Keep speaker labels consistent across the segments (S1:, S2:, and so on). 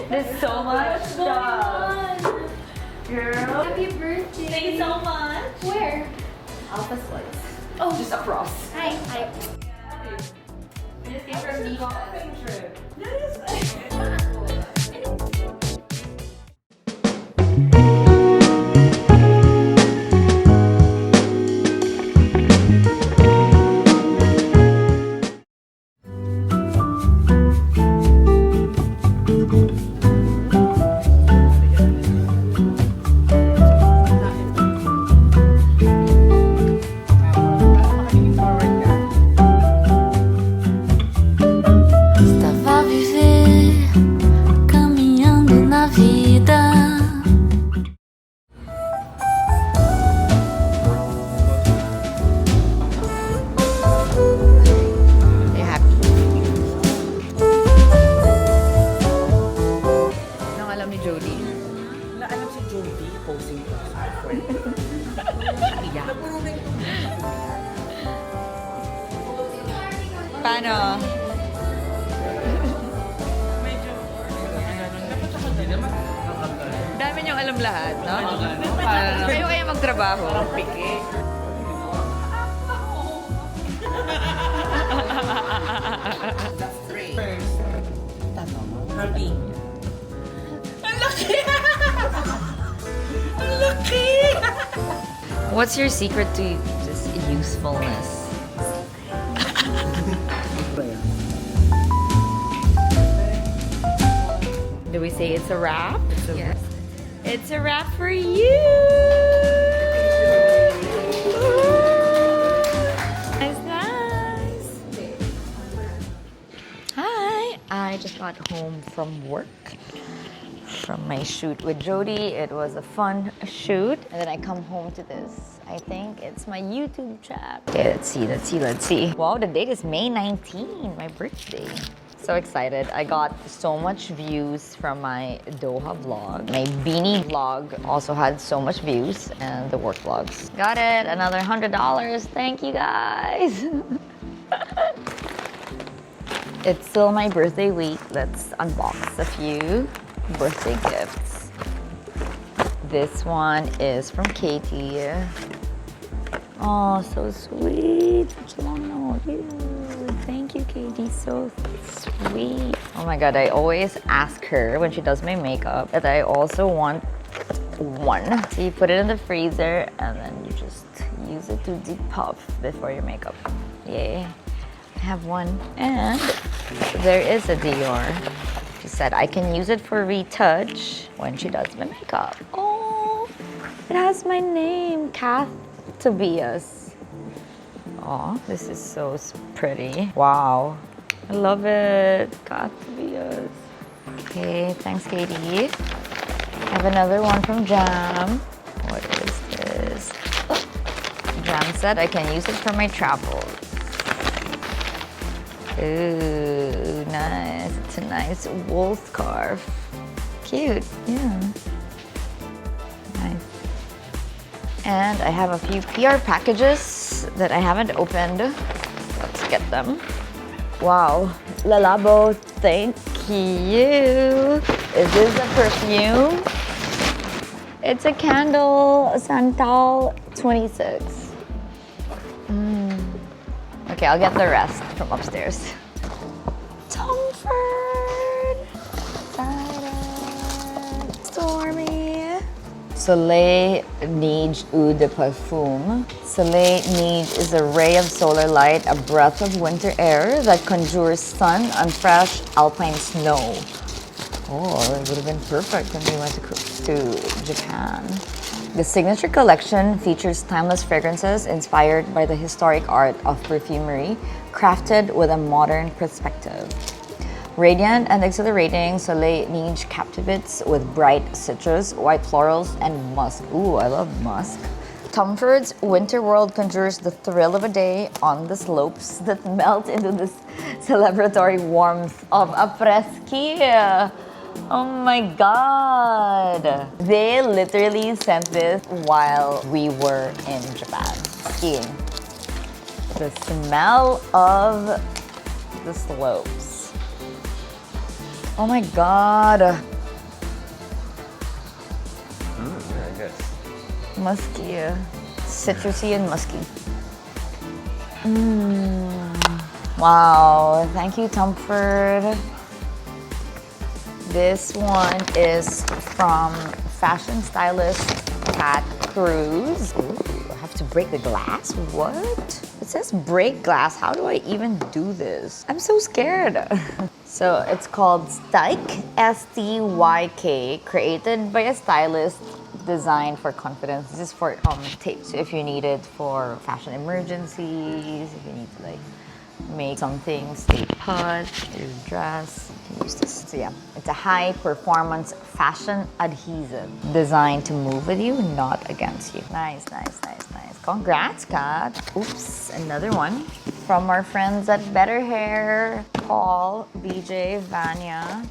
S1: There's so much stuff. Girl.
S2: Happy birthday.
S1: Thank you so much.
S2: Where?
S1: Alpha Slice.
S2: Oh.
S1: Just across.
S2: Hi. Hi.
S1: We just came from a shopping trip.
S3: Estava a viver, caminhando na vida.
S1: Are you happy? Anong alam ni Jodi?
S4: Alam si Jodi, posing ko sa friend.
S1: Yeah. Paano? Dami niyong alam lahat, no? Kayo kaya magtrabaho.
S4: Parang piki. That's three. First, Harvey. Ang laki! Ang laki!
S1: What's your secret to just usefulness? Do we say it's a wrap?
S2: Yes.
S1: It's a wrap for you! Nice, nice! Hi! I just got home from work. From my shoot with Jodi. It was a fun shoot. And then I come home to this. I think it's my YouTube chat. Okay, let's see. Wow, the date is May 19, my birthday. So excited. I got so much views from my Doha vlog. My BINI vlog also had so much views, and the work vlogs. Got it, another $100. Thank you guys. It's still my birthday week. Let's unbox a few birthday gifts. This one is from Katie. Oh, so sweet. Such a long note. Ew. Thank you, Katie. So sweet. Oh my god, I always ask her when she does my makeup that I also want one. So you put it in the freezer and then you just use it to depuff before your makeup. Yay. I have one. And there is a Dior. She said I can use it for retouch when she does my makeup. Oh, it has my name, Cath Sobrevega. Oh, this is so pretty. Wow, I love it. Cath Sobrevega. Okay, thanks, Katie. I have another one from Jam. What is this? Jam said I can use it for my travels. Ooh, nice. It's a nice wool scarf. Cute, yeah. Nice. And I have a few PR packages that I haven't opened. Let's get them. Wow, Lalabo, thank you. Is this a perfume? It's a candle, Santal 26. Okay, I'll get the rest from upstairs. Tomford, Stormy. Soleil Neige Eau de Parfum. Soleil Neige is a ray of solar light, a breath of winter air that conjures sun on fresh alpine snow. Oh, it would have been perfect when we went to Japan. The signature collection features timeless fragrances inspired by the historic art of perfumery, crafted with a modern perspective. Radiant and exhilarating, Soleil Niche captivates with bright citrus, white florals, and musk. Ooh, I love musk. Tom Ford's Winter World conjures the thrill of a day on the slopes that melt into this celebratory warmth of après-ski. Oh my god! They literally sent this while we were in Japan skiing. The smell of the slopes. Oh my god!
S5: Very good.
S1: Musky, citrusy and musky. Wow, thank you, Tom Ford. This one is from fashion stylist Cath Cruz. Ooh, I have to break the glass? What? It says break glass. How do I even do this? I'm so scared. So it's called Styk, S-T-Y-K, created by a stylist, designed for confidence. This is for tape. So if you need it for fashion emergencies, if you need to like make something stay put, your dress, you can use this. So yeah, it's a high performance fashion adhesive designed to move with you, not against you. Nice, nice, nice, nice. Congrats, Kat. Oops, another one from our friends at Better Hair, Paul, BJ, Vanya.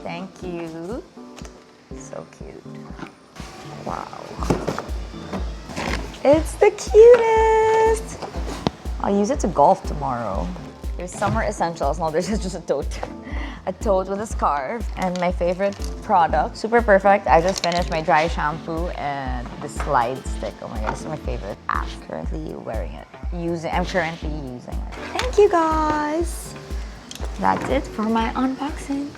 S1: Thank you. So cute. Wow. It's the cutest. I'll use it to golf tomorrow. There's summer essentials. No, there's just a tote. A tote with a scarf. And my favorite product, super perfect. I just finished my dry shampoo and the slide stick. Oh my god, this is my favorite app. Currently wearing it. I'm currently using it. Thank you guys. That's it for my unboxing.